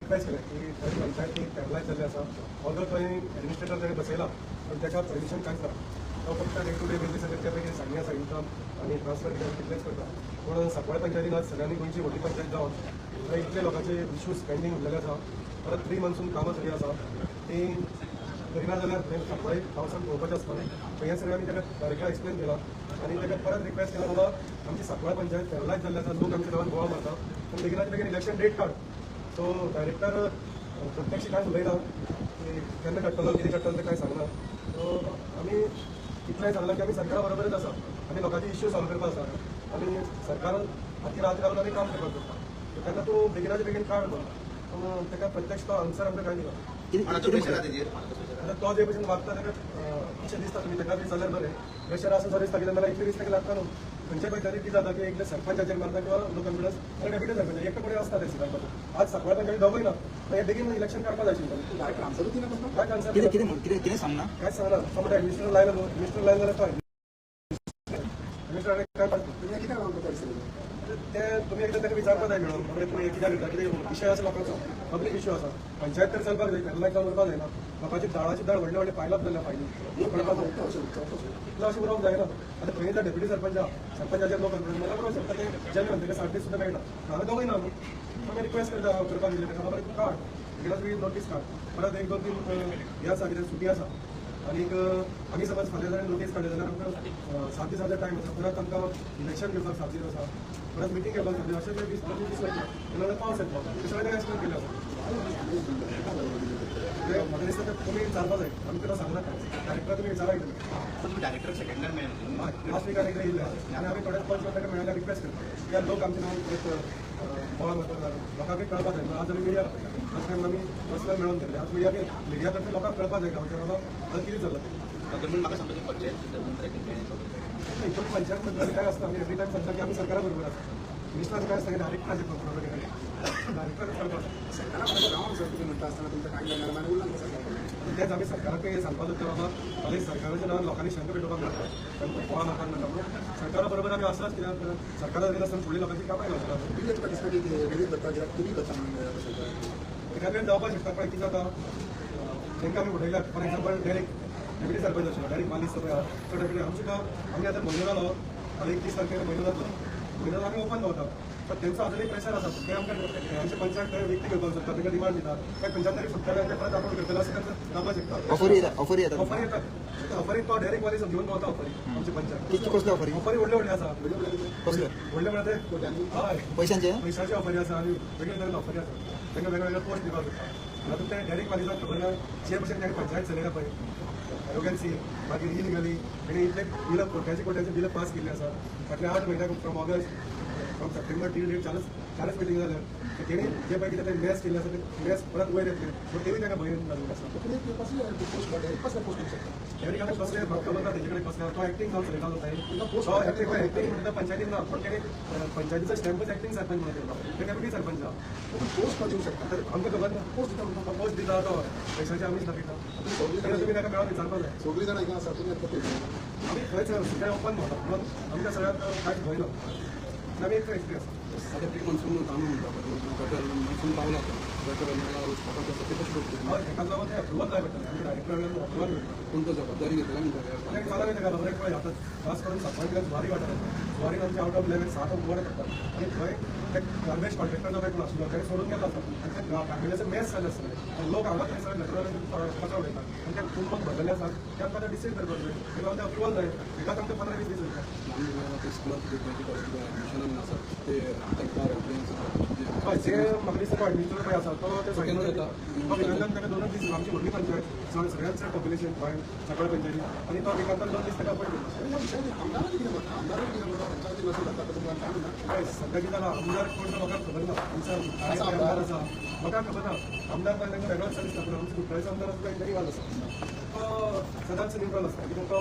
request केलें की पंचायती paralyse जाल्ली आसा ऑल्दो थंय एडमिनिस्ट्रेटर ताणें बसयला पण ताका परमिशन कांयच ना तो फक्त डे टू डे बेसिसाचेर त्या पैकी सांगणी आसा इन्कम आनी ट्रान्सफर कितलेंच करता पूण सांकवाळे पंचायतीन आज सगळ्यांनी गोंयची व्हडली पंचायत जावन थंय इतले लोकांचे इश्यूज पेंडींग उरलेले आसा परत 3 मंथसून कामां सगळीं आसा ती करिना जाल्यार सांकवाळे पावसान पळोवपाचें आसता हें सगळें आमी ताका डायरेक्टर एक्सप्लेन केलां आनी ताका परत रिक्वेस्ट केला बाबा आमची सांकवाळे पंचायत पॅरलायज जाल्ली आसा लोक आमच्या गांवांत गोवा मारता पूण बेगिनाच्या बेगीन इलेक्शन डेट काड सो डायरेक्टर प्रत्यक्ष कांय उलयना की केन्ना काडटलो कितें काडटलो तें कांय सांगना सो आमी इतलेंय सांगलां की आमी सरकारा बरोबरच आसा आनी लोकांचे इश्यू सॉल्व करपाक आसा आनी सरकारान हाती रात घालून आमी काम करपाक करता तेन्ना तूं बेगिनाच्या बेगीन काड पूण ताका प्रत्यक्ष तो आन्सर आमकां कांय दिना तो जे भशेन वागता ताका अशें दिसता तुमी ताका बी जाल्यार बरें प्रेशर आसा जो दिसता कित्याक नाल्यार इतले दीस ताका लागता न्हू खंयच्या पंचायतीक कितें जाता की एकले सरपंचाचेर मारता किंवा लो कॉन्फिडन्स आनी डेप्युटी सरपंच एकटो कोणी आसता ते सरपंच आज सांकवाळे पंचायती दोगूय ना हे बेगीन इलेक्शन काडपाक जाय आशिल्लें डायरेक्ट आन्सरूच दिना काय आन्सर कितें सांगना कांयच सांगना समज एडमिनिस्ट्रेटर लायला न्हू एडमिनिस्ट्रेटर लायला जाल्यार तो एडमिनिस्ट्रेटर काय तुमी कितें ते तुम्ही एकदा ताका विचारपाक जाय मॅडम म्हणजे तुमी कित्याक करता कितें विशय आसा लोकांचो पब्लीक इश्यू आसा पंचायत तर चलपाक जाय पॅरलायज जावन उरपाक जायना लोकांची दाळाची दाळ व्हडले व्हडले पायलाप जाल्ल्या फायली कळपाक जाय इतलो अशें उरोवप जायना आतां पयलींच्या डेप्युटी सरपंचाचेर लोक मला बरोबर शकता ते जेन्युअन ताका सारटी सुद्दां मेळटा हांवें दोगूय ना न्हू आमी रिक्वेस्ट करता करपाक दिलें ताका बाबा तूं काड बेगिनाच बेगीन नोटीस काड परत 1-2-3 हें आसा कितें सुटी आसा आनीक आमी समज फाल्यां जाल्यार नोटीस काडली जाल्यार आमकां 7 दिसांचो टायम आसा परत आमकां इलेक्शन घेवपाक 7 दीस आसा परत मिटींग घेवपाक जाय अशें ते दीस वयता तेन्ना पावस येतलो ते सगळें ताका एक्सप्लेन केलें आसा म्हाका दिसता ते तुमी विचारपाक जाय आमी तुका सांगना डायरेक्टर तुमी विचाराक डायरेक्टर सेकंडर मेळ्ळें लास्ट विकान एकदा येयले आनी आमी थोड्याच पंच ताका मेळ्ळ्यार रिक्वेस्ट करता कित्याक लोक आमचे नांव बोवाळ मारतात लोकांकूय कळपाक जाय आज आमी मिडिया लास्ट टायम आमी पर्सनल मेळोन केले आज मिडिया तर्फे लोकांक कळपाक जाय गांवच्या बाबा आज कितें जालां तुम्ही म्हाका सांगता पंचायत हितून पंचायत बद्दल काय असतं आम्ही एवरी टाइम सांगता की आम्ही सरकारा बरोबर आसा मिनिस्टर काय असतं की डायरेक्ट माझे डायरेक्टर सरकारा गांव सर तुम्ही म्हणटा आसतना तुमचं काय तेच आम्ही सरकाराक सांगपाक जाता बाबा फाल्यां सरकाराच्या नांवान लोकांनी शंका पेटोवपाक नाका गोवा लोकांक नाका म्हणून सरकारा बरोबर आमी आसलाच कित्याक सरकारा करीत आसतना फुडली लोकांची कामां एका जावपाक शकता पण कितें जाता तांकां आमी उडयल्यात for example direct deputy sarpanch आशिल्लो डायरेक्ट मालीस सगळें आहा तो डेप्युटी आमचे आमी आतां म्हयनो जालो 31 तारखेर म्हयनो जातलो आमी ओपन दवरता पण त्यांचा अजूनही प्रेशर आसा ते आमकां आमचे पंचायत व्यक्ती घेवपाक शकता तांकां डिमांड दिता काय पंचायत फुटतले आनी ते परत अकाउंट करतले असं त्यांचं जावपाक शकता ऑफर येतात ऑफरीन तो डायरेक्ट वाली घेऊन पावता ऑफरी आमची पंचायत कसले ऑफरी व्हडले आसा कसले व्हडले म्हणा ते हय पैशांची ऑफरी आसा आनी वेगळे ऑफरी आसा तांकां वेगवेगळे पोस्ट दिवपाक शकता आता ते डायरेक्ट वाली खबर ना जे भशेन ताणें पंचायत चलयला पळय एरोगन्सी मागीर इलिगली ताणें इतले बिलां कोट्याचे बिलां पास केल्ली आसा फाटल्या 8 म्हयन्याक from August from September till date चारच मिटींग जाल्यार तेणी जे पळय कितें तें मॅस केल्लें आसा ते मॅस परत वयर येतले सो तेणी ताका भंय लागलेलो आसा तेणी आतां कसले म्हाका खबर ना तेजे कडेन कसले तो एक्टींग जावन चलयतालो थंय एक्टींग म्हणटा पंचायतीन ना पूण तेणी पंचायतीचो स्टॅम्पच एक्टींग सरपंच म्हणून दिलो ते डेप्युटी सरपंच आहा पोस्ट पावूंक शकता तर आमकां खबर ना पोस्ट दिता तो पैशाचे आमीच दाखयता तुमी ताका मेळोन विचारपाक जाय सगळीं जाणां हिंगा आसा तुमी आमी खंयच सगळें ओपन भरता म्हणून आमकां सगळ्यांक कांयच भंय ना आमी एक एक्सपिरियन्स आता ते मनसून तांदूळ म्हणटा मनसून पावला एका जावन ते अप्रुवल जाय पडटलें आमी डायरेक्टर अप्रुवल कोणतो जबाबदारी घेतला म्हणटा जाला ताका खबर पळय आतां खास करून सांकवाळे जुवारी वाठारांत जुवारीन आमचे आउट ऑफ 11 7 वड पडटा आनी थंय ते गार्बेज कॉन्ट्रॅक्टर जो कोण आसलो ताणें सोडून गेलो आसा आनी ते फॅमिलीचे मेस जाले आसतले आनी लोक हांगा थंय सगळे गटरान कचरो उडयता आनी ते कुंभक भरलेले आसात ते आमकां आतां डिसायड करपाक जाय ते लागून ते अप्रुवल जाय एकाच आमकां 15-20 दीस वयता स्कुलांत एडमिशनान आसा ते हय ते म्हाका दिसता एडमिशन पळय आसा तो ते विकांतान ताका 2 दीस आमची व्हडली पंचायत सगळ्यांचें पॉप्युलेशन गोंयांत सगळ्या पंचायती आनी तो विकांतान 2 दीस ताका अपॉयंट केलो सध्या कितें जालां आमदार कोण तो लोकांक खबर ना आमचा आमदार आसा लोकांक खबर ना आमदार काय तांकां वेगळोच दिसता पूण आमचो कुट्टाळेचो आमदार आसा तो इंटरी वाल आसा तो सदांच न्यूट्रल आसता कित्याक तो